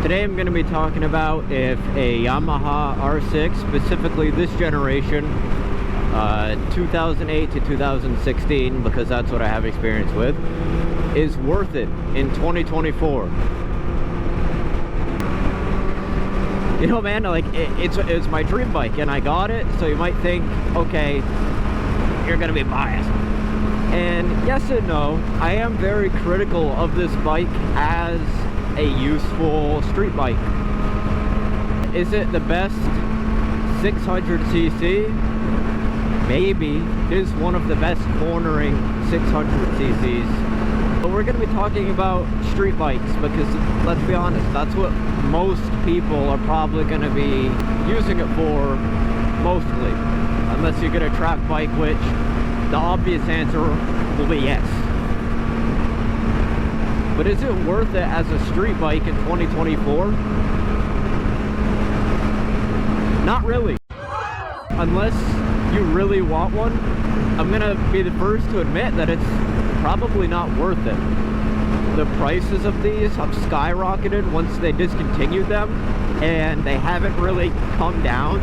Today I'm going to be talking about if a Yamaha R6, specifically this generation, 2008 to 2016, because that's what I have experience with, is worth it in 2024. You know, man, like it's my dream bike and I got it, so you might think, okay, you're going to be biased. And yes and no, I am very critical of this bike as a useful street bike. Is it the best 600cc? Maybe. It is one of the best cornering 600cc's. But we're going to be talking about street bikes because, let's be honest, that's what most people are probably going to be using it for mostly. Unless you get a track bike, which the obvious answer will be yes. But is it worth it as a street bike in 2024? Not really. Unless you really want one, I'm gonna be the first to admit that it's probably not worth it. The prices of these have skyrocketed once they discontinued them, and they haven't really come down.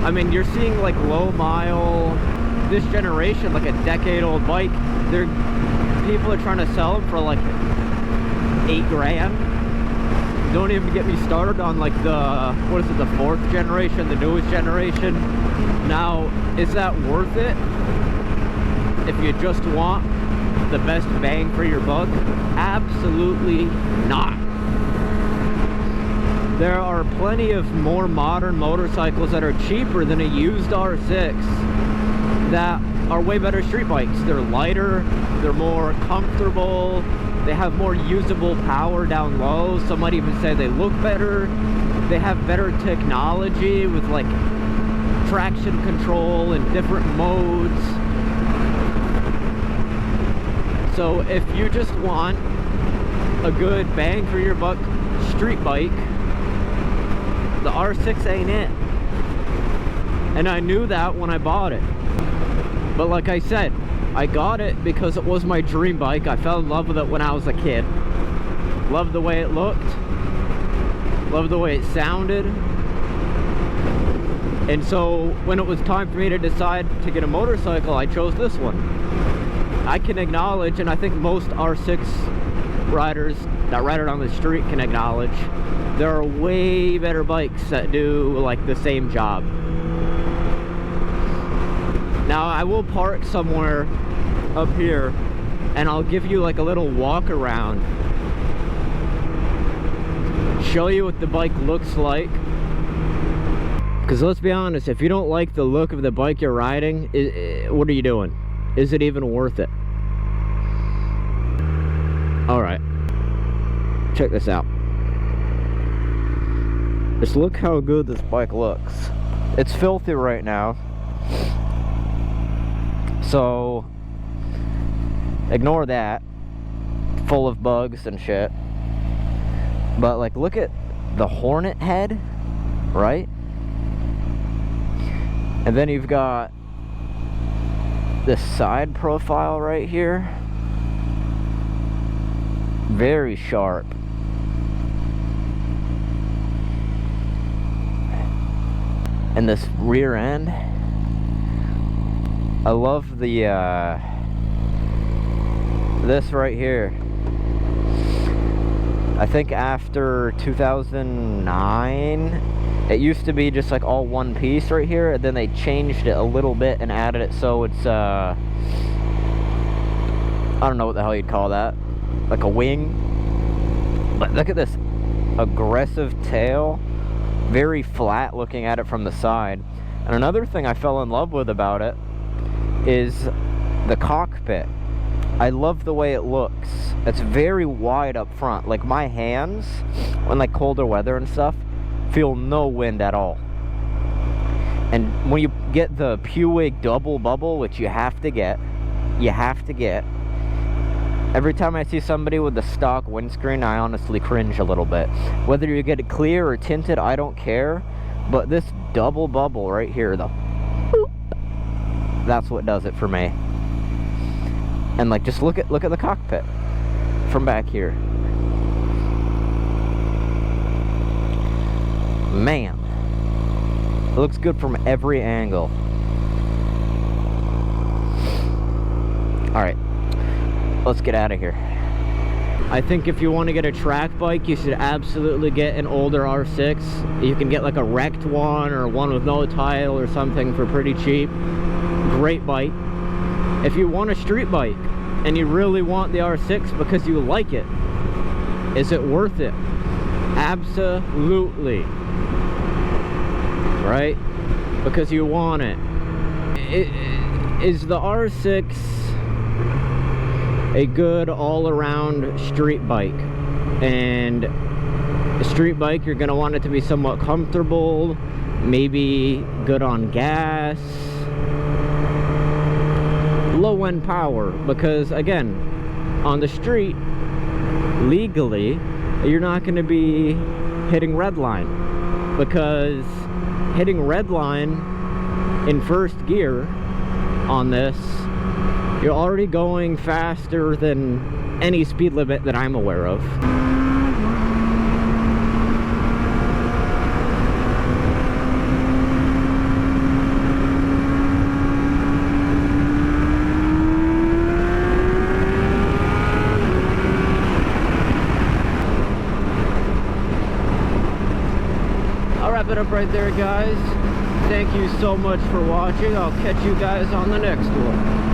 I mean, you're seeing like low mile, this generation, like a decade-old bike, people are trying to sell them for like 8 grand. Don't even get me started on like the, what is it, the 4th generation, the newest generation. Now, is that worth it if you just want the best bang for your buck? Absolutely not. There are plenty of more modern motorcycles that are cheaper than a used R6 that are way better street bikes. They're lighter, they're more comfortable, they have more usable power down low. Some might even say they look better. They have better technology with like traction control and different modes. So if you just want a good bang for your buck street bike, the R6 ain't it. And I knew that when I bought it. But like I said, I got it because it was my dream bike. I fell in love with it when I was a kid. Loved the way it looked. Loved the way it sounded. And so when it was time for me to decide to get a motorcycle, I chose this one. I can acknowledge, and I think most R6 riders that ride it on the street can acknowledge, there are way better bikes that do like the same job. Now I will park somewhere up here and I'll give you like a little walk around, show you what the bike looks like. Because let's be honest, if you don't like the look of the bike you're riding, what are you doing? Is it even worth it? Alright, check this out. Just look how good this bike looks. It's filthy right now, so ignore that. Full of bugs and shit. But like, look at the Hornet head, right? And then you've got this side profile right here. Very sharp. And this rear end, I love the this right here. I think after 2009 it used to be just like all one piece right here, and then they changed it a little bit and added it so it's I don't know what the hell you'd call that, like a wing. But look at this aggressive tail, very flat looking at it from the side. And another thing I fell in love with about it is the cockpit. I love the way it looks. It's very wide up front. Like my hands, when like colder weather and stuff, feel no wind at all. And when you get the Pewig double bubble, which you have to get, every time I see somebody with the stock windscreen, I honestly cringe a little bit. Whether you get it clear or tinted, I don't care. But this double bubble right here, the boop, that's what does it for me. And like, just look at the cockpit from back here. Man, it looks good from every angle. Alright, let's get out of here. I think if you want to get a track bike, you should absolutely get an older R6. You can get like a wrecked one or one with no title or something for pretty cheap. Great bike. If you want a street bike and you really want the R6 because you like it, is it worth it? Absolutely. Right? Because you want it. Is the R6 a good all-around street bike? And a street bike, you're gonna want it to be somewhat comfortable, maybe good on gas, low-end power, because again, on the street, legally, you're not gonna be hitting red line, because hitting red line in first gear on this, you're already going faster than any speed limit that I'm aware of. I'll wrap it up right there, guys. Thank you so much for watching. I'll catch you guys on the next one.